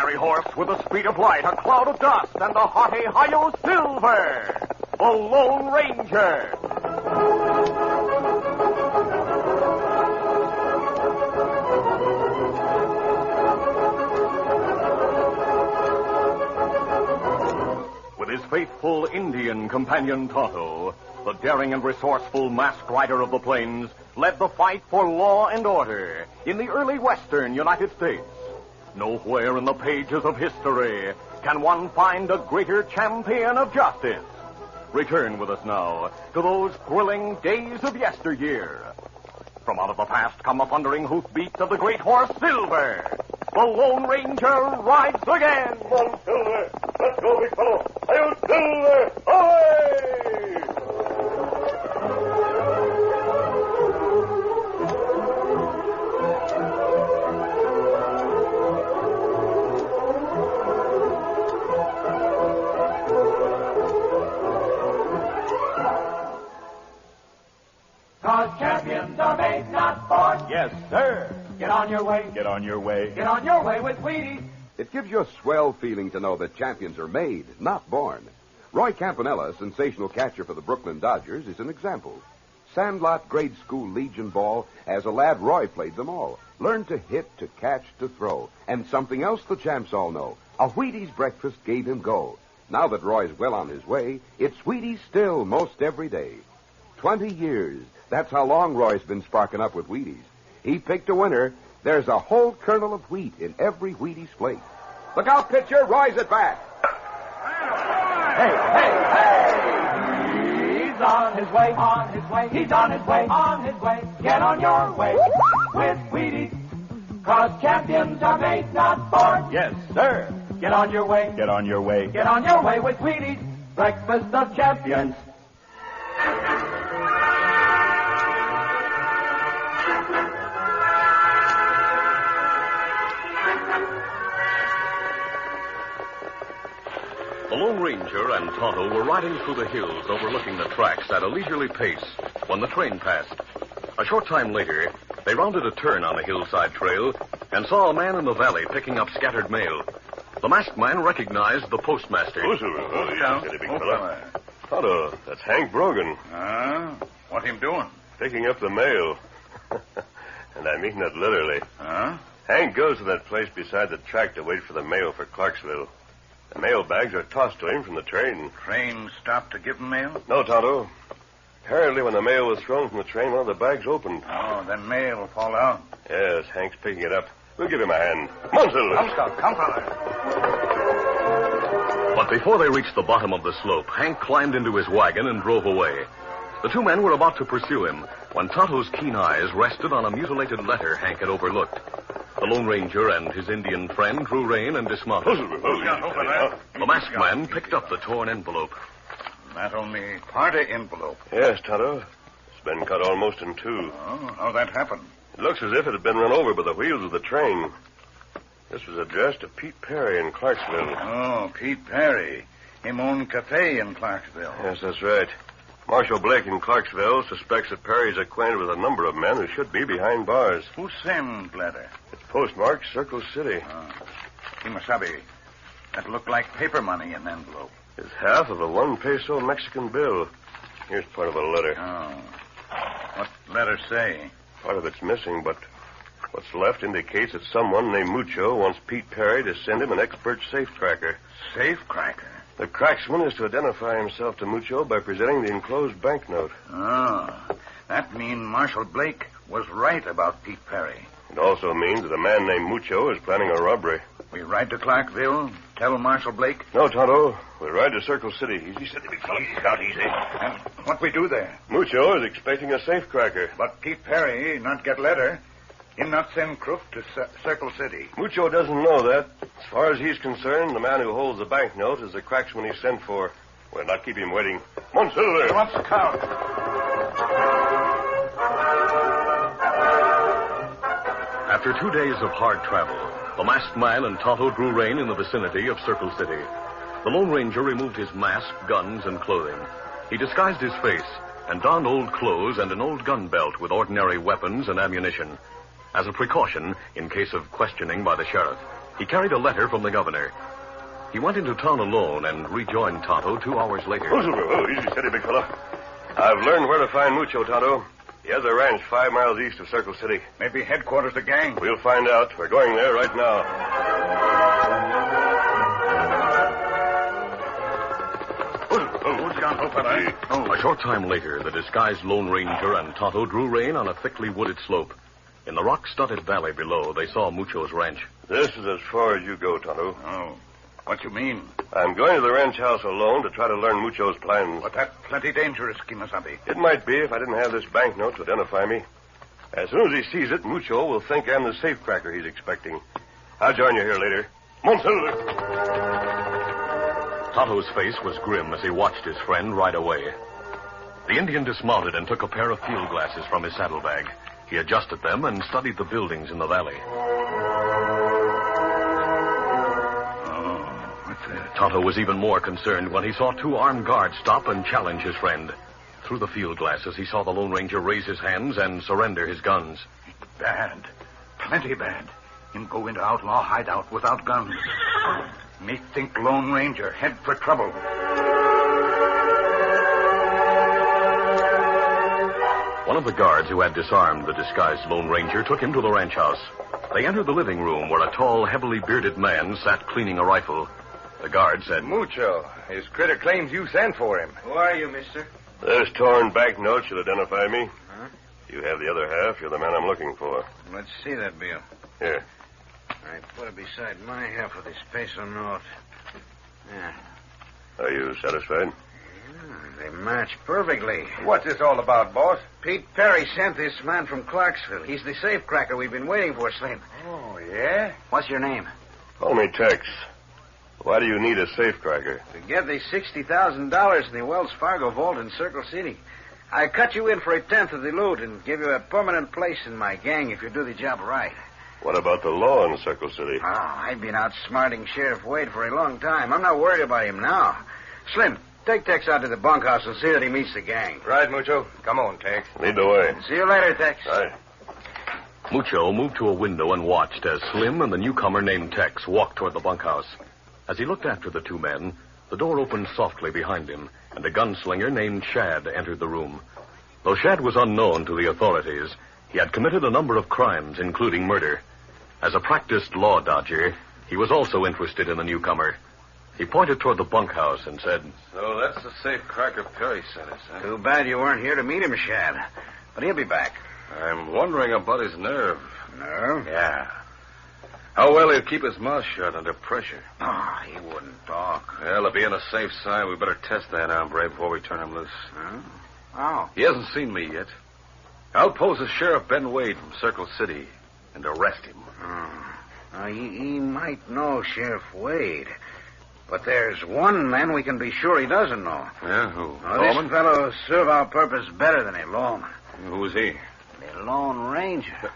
fiery horse with the speed of light, a cloud of dust, and the haughty Hi-Yo Silver, the Lone Ranger. With his faithful Indian companion Tonto, the daring and resourceful masked rider of the plains led the fight for law and order in the early western United States. Nowhere in the pages of history can one find a greater champion of justice. Return with us now to those thrilling days of yesteryear. From out of the past come the thundering hoofbeats of the great horse Silver. The Lone Ranger rides again. Come on, Silver. Let's go, big fellow. Hi-Yo Silver! Away! Cause champions are made, not born. Yes, sir. Get on your way. Get on your way. Get on your way with Wheaties. It gives you a swell feeling to know that champions are made, not born. Roy Campanella, sensational catcher for the Brooklyn Dodgers, is an example. Sandlot grade school Legion ball, as a lad, Roy played them all. Learned to hit, to catch, to throw. And something else the champs all know. A Wheaties breakfast gave him go. Now that Roy's well on his way, it's Wheaties still most every day. 20 years. That's how long Roy's been sparking up with Wheaties. He picked a winner. There's a whole kernel of wheat in every Wheaties plate. Look out, pitcher. Roy's at bat. He's on his way, on his way. He's on his way, on his way. Get on your way with Wheaties. Cause champions are made, not born. Yes, sir. Get on your way. Get on your way. Get on your way with Wheaties. Breakfast of champions. The Lone Ranger and Tonto were riding through the hills overlooking the tracks at a leisurely pace when the train passed. A short time later, they rounded a turn on the hillside trail and saw a man in the valley picking up scattered mail. The masked man recognized the postmaster. Oh, Silver. Oh, yeah. Steady, big fella. Tonto, that's Hank Brogan. What him doing? Picking up the mail. And I mean that literally. Huh? Hank goes to that place beside the track to wait for the mail for Clarksville. The mail bags are tossed to him from the train. Train stopped to give him mail? No, Tonto. Apparently, when the mail was thrown from the train, one of the bags opened. Oh, then mail will fall out. Yes, Hank's picking it up. We'll give him a hand. Come on, Silver. Come, Scout. Come, fella. But before they reached the bottom of the slope, Hank climbed into his wagon and drove away. The two men were about to pursue him when Tonto's keen eyes rested on a mutilated letter Hank had overlooked. The Lone Ranger and his Indian friend drew rein and dismounted. The masked man picked up the torn envelope. That only part of envelope. Yes, Tonto. It's been cut almost in two. Oh, how that happened? It looks as if it had been run over by the wheels of the train. This was addressed to Pete Perry in Clarksville. Oh, Pete Perry. Him own cafe in Clarksville. Yes, that's right. Marshal Blake in Clarksville suspects that Perry's acquainted with a number of men who should be behind bars. Who sent letter? It's postmarked Circle City. Kimasabi. That looked like paper money in the envelope. It's half of a 1 peso Mexican bill. Here's part of a letter. Oh. What letter say? Part of it's missing, but what's left indicates that someone named Mucho wants Pete Perry to send him an expert safecracker. Safecracker? The cracksman is to identify himself to Mucho by presenting the enclosed banknote. Oh. That means Marshal Blake was right about Pete Perry. It also means that a man named Mucho is planning a robbery. We ride to Clarksville, tell Marshal Blake? No, Tonto. We'll ride to Circle City. Easy, steady, big fella. Easy, Scout, easy. And what we do there? Mucho is expecting a safecracker. But Pete Perry not get letter. Him not send crook to Circle City. Mucho doesn't know that. As far as he's concerned, the man who holds the banknote is the cracksman he sent for. We'll not keep him waiting. Come on, Silver. Come on, Scout. After 2 days of hard travel, the masked man and Tonto drew rein in the vicinity of Circle City. The Lone Ranger removed his mask, guns, and clothing. He disguised his face and donned old clothes and an old gun belt with ordinary weapons and ammunition. As a precaution, in case of questioning by the sheriff, he carried a letter from the governor. He went into town alone and rejoined Tonto 2 hours later. Oh, easy, steady, big fella. I've learned where to find Mucho, Tonto. He has a ranch 5 miles east of Circle City. Maybe headquarters of the gang. We'll find out. We're going there right now. A short time later, the disguised Lone Ranger and Tonto drew rein on a thickly wooded slope. In the rock-studded valley below, they saw Mucho's ranch. This is as far as you go, Tonto. Oh, what you mean? I'm going to the ranch house alone to try to learn Mucho's plans. But that's plenty dangerous, Kimasabi. It might be if I didn't have this banknote to identify me. As soon as he sees it, Mucho will think I'm the safecracker he's expecting. I'll join you here later. Come on, Silver. Tonto's face was grim as he watched his friend ride away. The Indian dismounted and took a pair of field glasses from his saddlebag. He adjusted them and studied the buildings in the valley. Oh, what's that? Tonto was even more concerned when he saw 2 armed guards stop and challenge his friend. Through the field glasses, he saw the Lone Ranger raise his hands and surrender his guns. Bad. Plenty bad. Him go into outlaw hideout without guns. Me think Lone Ranger head for trouble. One of the guards who had disarmed the disguised Lone Ranger took him to the ranch house. They entered the living room where a tall, heavily bearded man sat cleaning a rifle. The guard said, Mucho. His critter claims you sent for him. Who are you, mister? This torn banknote should identify me. Huh? You have the other half. You're the man I'm looking for. Let's see that bill. Here. I put it beside my half of this Peso note. Yeah. Are you satisfied? They match perfectly. What's this all about, boss? Pete Perry sent this man from Clarksville. He's the safecracker we've been waiting for, Slim. Oh, yeah? What's your name? Call me Tex. Why do you need a safecracker? To get the $60,000 in the Wells Fargo vault in Circle City. I cut you in for 1/10 of the loot and give you a permanent place in my gang if you do the job right. What about the law in Circle City? Oh, I've been outsmarting Sheriff Wade for a long time. I'm not worried about him now. Slim, take Tex out to the bunkhouse and see that he meets the gang. Right, Mucho. Come on, Tex. Lead the way. See you later, Tex. Right. Mucho moved to a window and watched as Slim and the newcomer named Tex walked toward the bunkhouse. As he looked after the 2 men, the door opened softly behind him, and a gunslinger named Shad entered the room. Though Shad was unknown to the authorities, he had committed a number of crimes, including murder. As a practiced law dodger, he was also interested in the newcomer. He pointed toward the bunkhouse and said, So that's the safecracker Perry sent us, huh? Too bad you weren't here to meet him, Shad. But he'll be back. I'm wondering about his nerve. Nerve? Yeah. How well he'll keep his mouth shut under pressure. Oh, he wouldn't talk. Well, to be on the safe side, we better test that hombre before we turn him loose. Huh? Oh. He hasn't seen me yet. I'll pose as Sheriff Ben Wade from Circle City and arrest him. He might know Sheriff Wade. But there's one man we can be sure he doesn't know. Yeah, who? This fellow serve our purpose better than a lawman. Who's he? The Lone Ranger.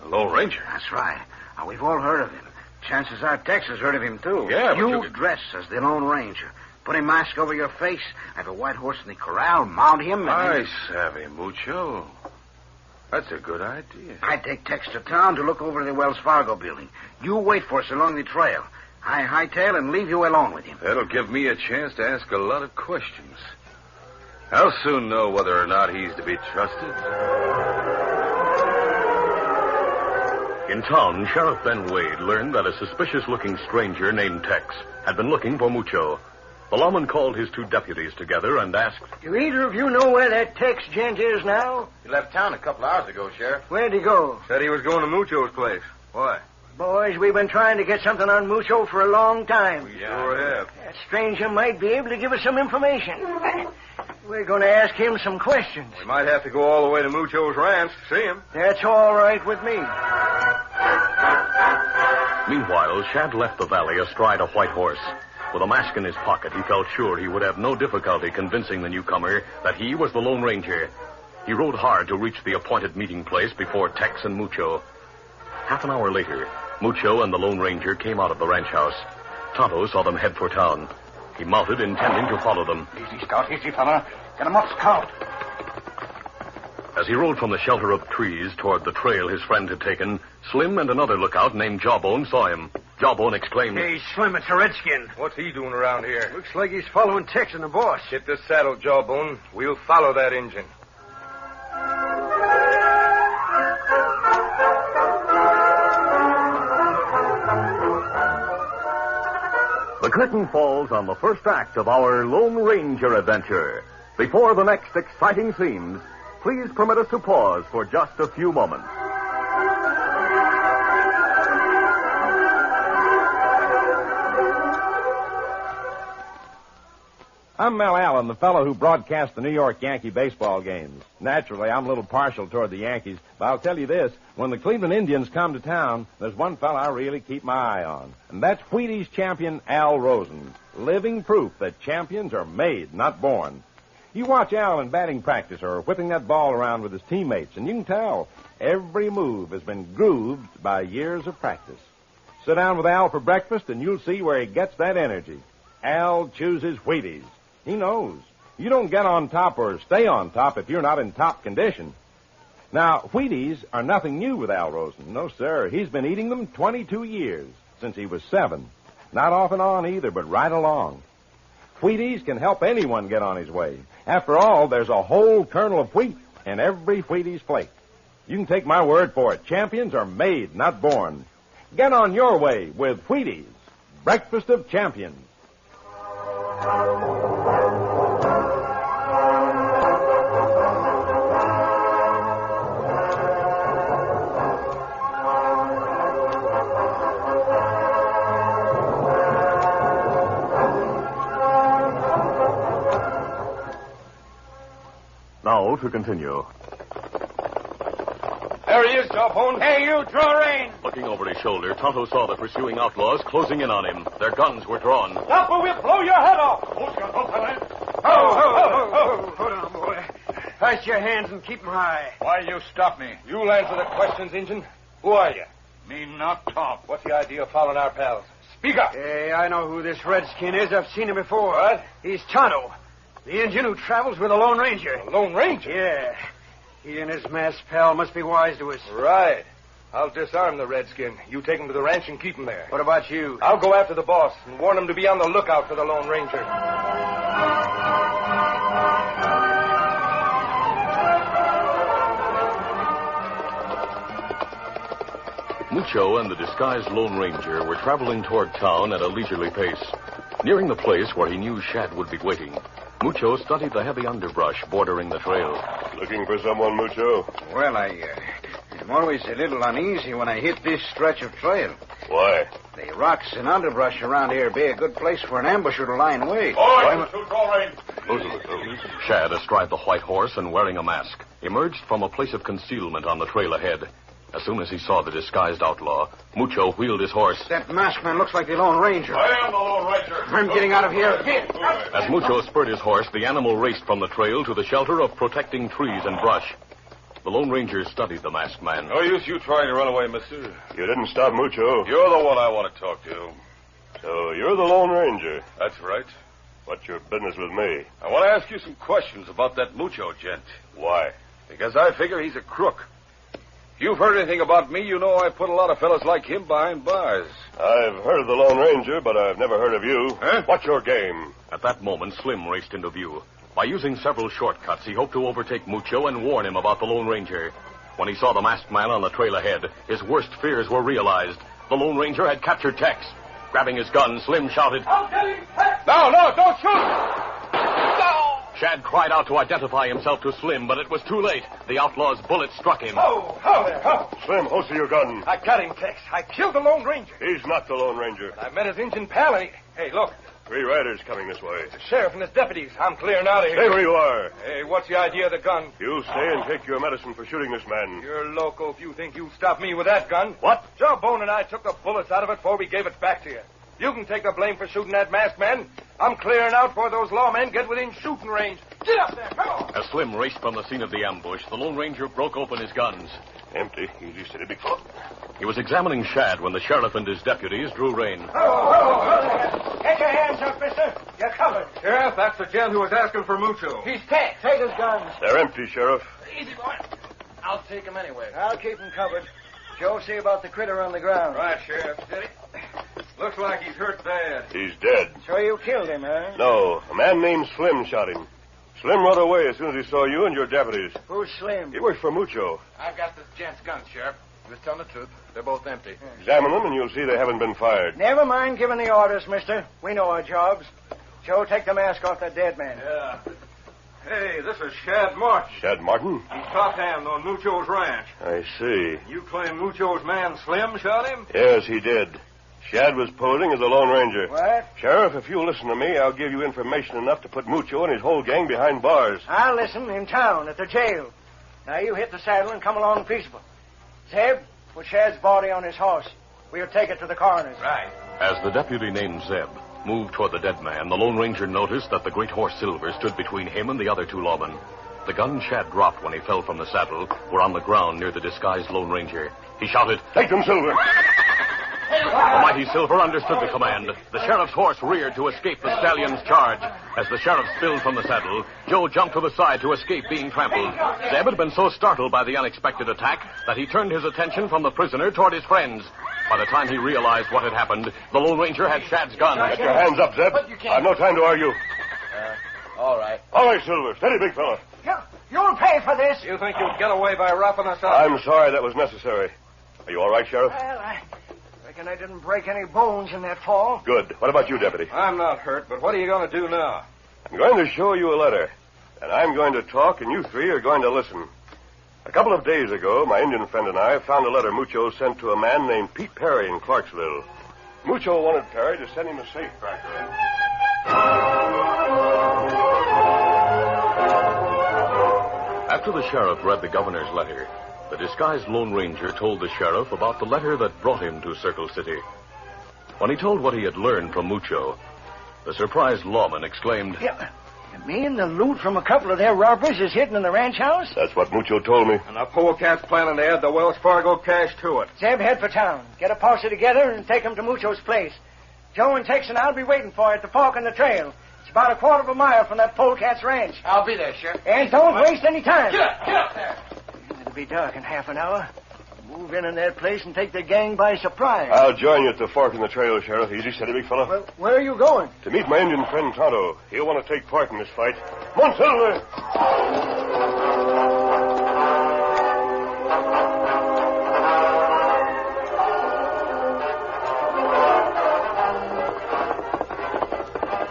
The Lone Ranger? That's right. We've all heard of him. Chances are Tex has heard of him, too. Yeah, but you dress as the Lone Ranger. Put a mask over your face. Have a white horse in the corral. Mount him. I savvy, Mucho. That's a good idea. I take Tex to town to look over the Wells Fargo building. You wait for us along the trail. I hightail and leave you alone with him. That'll give me a chance to ask a lot of questions. I'll soon know whether or not he's to be trusted. In town, Sheriff Ben Wade learned that a suspicious-looking stranger named Tex had been looking for Mucho. The lawman called his 2 deputies together and asked, Do either of you know where that Tex gent is now? He left town a couple hours ago, Sheriff. Where'd he go? Said he was going to Mucho's place. Why? Boys, we've been trying to get something on Mucho for a long time. Sure have. That stranger might be able to give us some information. We're going to ask him some questions. We might have to go all the way to Mucho's ranch to see him. That's all right with me. Meanwhile, Shad left the valley astride a white horse. With a mask in his pocket, he felt sure he would have no difficulty convincing the newcomer that he was the Lone Ranger. He rode hard to reach the appointed meeting place before Tex and Mucho. Half an hour later, Mucho and the Lone Ranger came out of the ranch house. Tonto saw them head for town. He mounted, intending to follow them. Easy, Scout. Easy, fella. Get him up, Scout. As he rode from the shelter of trees toward the trail his friend had taken, Slim and another lookout named Jawbone saw him. Jawbone exclaimed, Hey, Slim, it's a redskin. What's he doing around here? Looks like he's following Tex and the boss. Get the saddle, Jawbone. We'll follow that engine. The curtain falls on the first act of our Lone Ranger adventure. Before the next exciting scenes, please permit us to pause for just a few moments. I'm Mel Allen, the fellow who broadcasts the New York Yankee baseball games. Naturally, I'm a little partial toward the Yankees, but I'll tell you this. When the Cleveland Indians come to town, there's one fellow I really keep my eye on, and that's Wheaties champion Al Rosen. Living proof that champions are made, not born. You watch Al in batting practice or whipping that ball around with his teammates, and you can tell every move has been grooved by years of practice. Sit down with Al for breakfast, and you'll see where he gets that energy. Al chooses Wheaties. He knows. You don't get on top or stay on top if you're not in top condition. Now, Wheaties are nothing new with Al Rosen. No, sir. He's been eating them 22 years, since he was 7. Not off and on either, but right along. Wheaties can help anyone get on his way. After all, there's a whole kernel of wheat in every Wheaties flake. You can take my word for it. Champions are made, not born. Get on your way with Wheaties, breakfast of champions. Now to continue. There he is, Jawbone. Hey, you, draw rein. Looking over his shoulder, Tonto saw the pursuing outlaws closing in on him. Their guns were drawn. Stop or we'll blow your head off. Hold on, boy. Place your hands and keep them high. Why you stop me? You'll answer the questions, Injun. Who are you? Me not talk. What's the idea of following our pals? Speak up. Hey, I know who this redskin is. I've seen him before. What? He's Tonto, the Indian who travels with the Lone Ranger. The Lone Ranger? Yeah. He and his masked pal must be wise to us. Right. I'll disarm the redskin. You take him to the ranch and keep him there. What about you? I'll go after the boss and warn him to be on the lookout for the Lone Ranger. Mucho and the disguised Lone Ranger were traveling toward town at a leisurely pace. Nearing the place where he knew Shad would be waiting, Mucho studied the heavy underbrush bordering the trail. Looking for someone, Mucho? Well, I'm always a little uneasy when I hit this stretch of trail. Why? The rocks and underbrush around here be a good place for an ambusher to lie in wait. Shad, astride the white horse and wearing a mask, emerged from a place of concealment on the trail ahead. As soon as he saw the disguised outlaw, Mucho wheeled his horse. That masked man looks like the Lone Ranger. I am the Lone Ranger. I'm getting out of here. As Mucho spurred his horse, the animal raced from the trail to the shelter of protecting trees and brush. The Lone Ranger studied the masked man. No use you trying to run away, mister. You didn't stop Mucho. You're the one I want to talk to. So you're the Lone Ranger? That's right. What's your business with me? I want to ask you some questions about that Mucho gent. Why? Because I figure he's a crook. If you've heard anything about me, you know I put a lot of fellas like him behind bars. I've heard of the Lone Ranger, but I've never heard of you. Huh? What's your game? At that moment, Slim raced into view. By using several shortcuts, he hoped to overtake Mucho and warn him about the Lone Ranger. When he saw the masked man on the trail ahead, his worst fears were realized. The Lone Ranger had captured Tex. Grabbing his gun, Slim shouted, I'll get him, Tex! No, don't shoot! Shad cried out to identify himself to Slim, but it was too late. The outlaw's bullet struck him. Oh, there. Slim, holster your gun. I got him, Tex. I killed the Lone Ranger. He's not the Lone Ranger. I met his Injun pal, and Hey, look. 3 riders coming this way. The sheriff and his deputies. I'm clearing out of here. Stay where you are. Hey, what's the idea of the gun? You stay and take your medicine for shooting this man. You're loco if you think you'll stop me with that gun. What? Jawbone and I took the bullets out of it before we gave it back to you. You can take the blame for shooting that masked man. I'm clearing out before those lawmen get within shooting range. Get up there, come on. As Slim raced from the scene of the ambush, the Lone Ranger broke open his guns. Empty. Easy, steady, big foot. He was examining Shad when the sheriff and his deputies drew rein. Get your hands up, mister. You're covered. Sheriff, that's the gent who was asking for Mucho. He's Tex. Take his guns. They're empty, Sheriff. Easy, boy. I'll take him anyway. I'll keep him covered. Joe, see about the critter on the ground. Right, Sheriff. Steady. Looks like he's hurt bad. He's dead. So you killed him, huh? No, a man named Slim shot him. Slim rode away as soon as he saw you and your deputies. Who's Slim? He works for Mucho. I've got this gent's gun, Sheriff. He was telling the truth. They're both empty. Examine them, and you'll see they haven't been fired. Never mind giving the orders, mister. We know our jobs. Joe, take the mask off that dead man. Yeah. Hey, this is Shad Martin. Shad Martin? He's top hand on Mucho's ranch. I see. You claim Mucho's man Slim shot him? Yes, he did. Shad was posing as a Lone Ranger. What? Sheriff, if you'll listen to me, I'll give you information enough to put Mucho and his whole gang behind bars. I'll listen in town at the jail. Now you hit the saddle and come along peaceable. Zeb, put Shad's body on his horse. We'll take it to the coroner's. Right. As the deputy named Zeb moved toward the dead man, the Lone Ranger noticed that the great horse Silver stood between him and the other two lawmen. The gun Shad dropped when he fell from the saddle were on the ground near the disguised Lone Ranger. He shouted, "Take them, Silver!" The mighty Silver understood the command. The sheriff's horse reared to escape the stallion's charge. As the sheriff spilled from the saddle, Joe jumped to the side to escape being trampled. Zeb had been so startled by the unexpected attack that he turned his attention from the prisoner toward his friends. By the time he realized what had happened, the Lone Ranger had Shad's gun. Get your hands up, Zeb. I've no time to argue. All right. All right, Silver. Steady, big fella. You'll pay for this. You think you'll get away by roughing us up? I'm sorry that was necessary. Are you all right, Sheriff? Well, I reckon I didn't break any bones in that fall. Good. What about you, Deputy? I'm not hurt, but what are you going to do now? I'm going to show you a letter. And I'm going to talk, and you three are going to listen. A couple of days ago, my Indian friend and I found a letter Mucho sent to a man named Pete Perry in Clarksville. Mucho wanted Perry to send him a safe cracker. After the sheriff read the governor's letter, the disguised Lone Ranger told the sheriff about the letter that brought him to Circle City. When he told what he had learned from Mucho, the surprised lawman exclaimed, You mean the loot from a couple of their robbers is hidden in the ranch house? That's what Mucho told me. And the polecat's planning to add the Wells Fargo cash to it. Zeb, head for town. Get a posse together and take him to Mucho's place. Joe and Tex and I'll be waiting for you at the fork in the trail. It's about a quarter of a mile from that polecat's ranch. I'll be there, Sheriff. And don't waste any time. Get up there. It'll be dark in half an hour. Move in that place and take the gang by surprise. I'll join you at the fork in the trail, Sheriff. Easy, steady, big fella. Well, where are you going? To meet my Indian friend Tonto. He'll want to take part in this fight. Come on, Silver!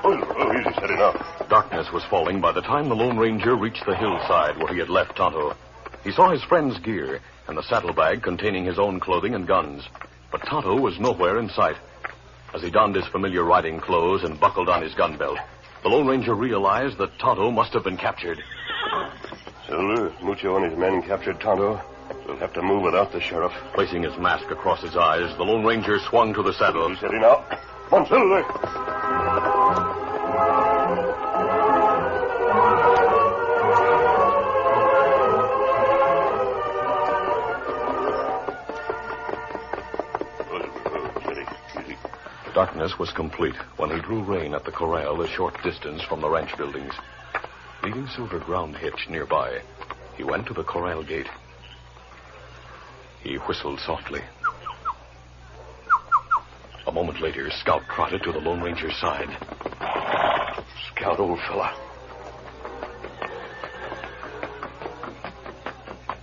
Oh, easy, steady now. Darkness was falling by the time the Lone Ranger reached the hillside where he had left Tonto. He saw his friend's gear and the saddlebag containing his own clothing and guns. But Tonto was nowhere in sight. As he donned his familiar riding clothes and buckled on his gun belt, the Lone Ranger realized that Tonto must have been captured. Silver, Mucho and his men captured Tonto. We'll have to move without the sheriff. Placing his mask across his eyes, the Lone Ranger swung to the saddle. Steady now. Come on, Silver! Darkness was complete when he drew rein at the corral a short distance from the ranch buildings. Leaving Silver ground hitch nearby, he went to the corral gate. He whistled softly. A moment later, Scout trotted to the Lone Ranger's side. Scout, old fella.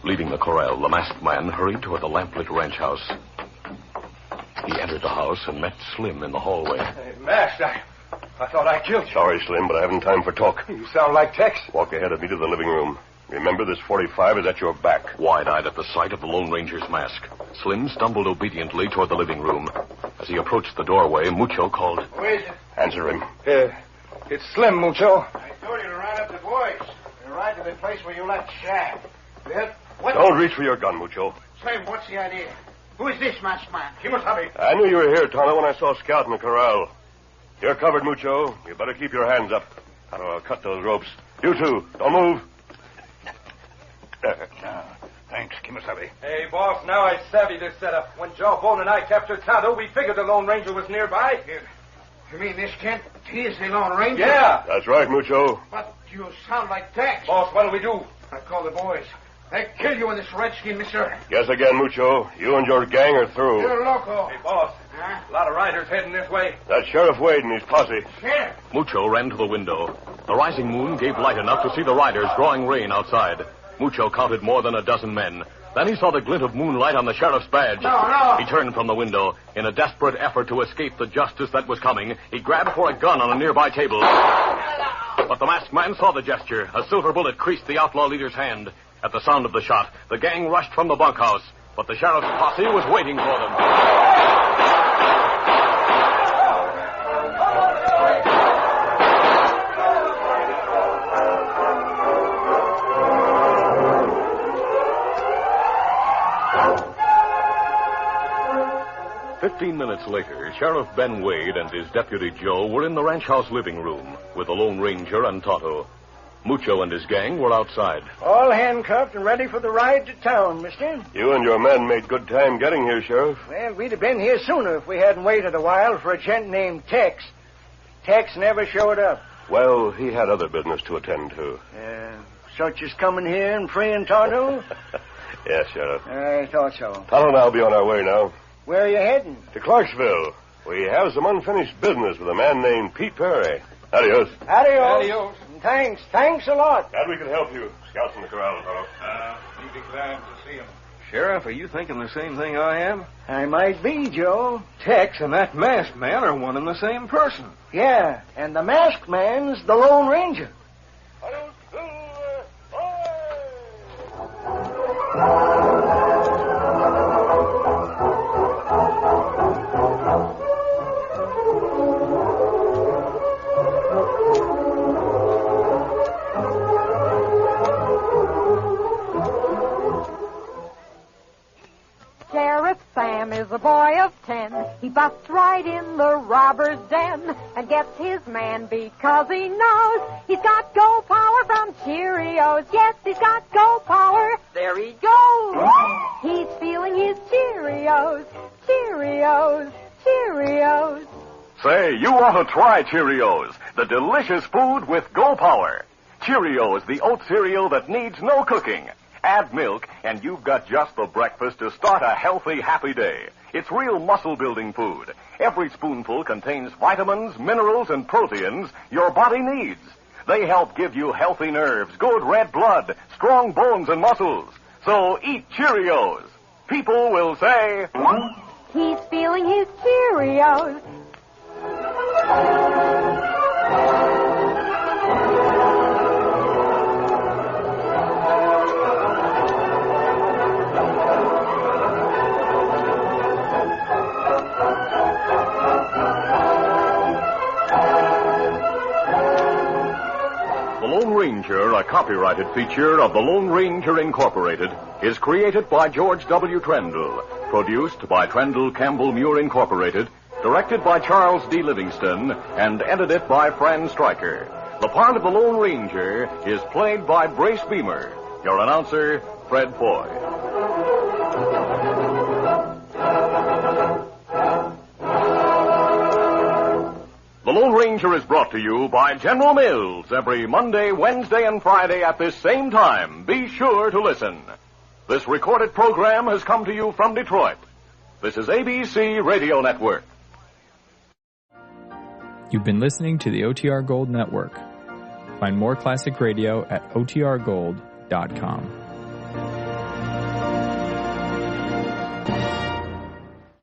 Leaving the corral, the masked man hurried toward the lamplit ranch house. He entered the house and met Slim in the hallway. Hey, Mask, I thought I killed you. Sorry, Slim, but I haven't time for talk. You sound like Tex. Walk ahead of me to the living room. Remember, this 45 is at your back. Wide-eyed at the sight of the Lone Ranger's mask, Slim stumbled obediently toward the living room. As he approached the doorway, Mucho called. Who is it? Answer him. It's Slim, Mucho. I told you to round up the boys. And ride to the place where you left Shad. What? Don't reach for your gun, Mucho. Slim, what's the idea? Who is this masked man? Kimasabi. I knew you were here, Tonto, when I saw Scout in the corral. You're covered, Mucho. You better keep your hands up. I'll cut those ropes. You too. Don't move. Thanks, Kimasabi. Hey, boss, now I savvy this setup. When Jawbone and I captured Tonto, we figured the Lone Ranger was nearby. You mean this Kent? He is the Lone Ranger? Yeah. That's right, Mucho. But you sound like Tex. Boss, what'll we do? I call the boys. I kill you in this redskin, mister. Guess again, Mucho. You and your gang are through. You're loco. Hey, boss. A lot of riders heading this way. That's Sheriff Wade and his posse. Sheriff. Mucho ran to the window. The rising moon gave light enough to see the riders drawing rein outside. Mucho counted more than a dozen men. Then he saw the glint of moonlight on the sheriff's badge. No. He turned from the window. In a desperate effort to escape the justice that was coming, he grabbed for a gun on a nearby table. But the masked man saw the gesture. A silver bullet creased the outlaw leader's hand. At the sound of the shot, the gang rushed from the bunkhouse. But the sheriff's posse was waiting for them. 15 minutes later, Sheriff Ben Wade and his deputy Joe were in the ranch house living room with the Lone Ranger and Tonto. Mucho and his gang were outside. All handcuffed and ready for the ride to town, mister. You and your men made good time getting here, Sheriff. Well, we'd have been here sooner if we hadn't waited a while for a gent named Tex. Tex never showed up. Well, he had other business to attend to. Such as coming here and freeing Tonto? Yes, Sheriff. I thought so. Tonto and I'll be on our way now. Where are you heading? To Clarksville. We have some unfinished business with a man named Pete Perry. Adios. Adios. Thanks a lot. Glad we could help you. Scouts in the corral, Tonto. We'd be glad to see him. Sheriff, are you thinking the same thing I am? I might be, Joe. Tex and that masked man are one and the same person. Yeah, and the masked man's the Lone Ranger. Sheriff Sam is a boy of 10. He busts right in the robber's den and gets his man because he knows he's got go power from Cheerios. Yes, he's got go power. There he goes. He's feeling his Cheerios. Cheerios. Cheerios. Say, you ought to try Cheerios, the delicious food with Go Power. Cheerios, the oat cereal that needs no cooking. Add milk, and you've got just the breakfast to start a healthy, happy day. It's real muscle-building food. Every spoonful contains vitamins, minerals, and proteins your body needs. They help give you healthy nerves, good red blood, strong bones and muscles. So eat Cheerios. People will say, he's feeling his Cheerios. The Lone Ranger, a copyrighted feature of the Lone Ranger Incorporated, is created by George W. Trendle, produced by Trendle Campbell Muir Incorporated, directed by Charles D. Livingston, and edited by Fran Stryker. The part of the Lone Ranger is played by Brace Beamer. Your announcer, Fred Foy. The Lone Ranger is brought to you by General Mills every Monday, Wednesday, and Friday at this same time. Be sure to listen. This recorded program has come to you from Detroit. This is ABC Radio Network. You've been listening to the OTR Gold Network. Find more classic radio at otrgold.com.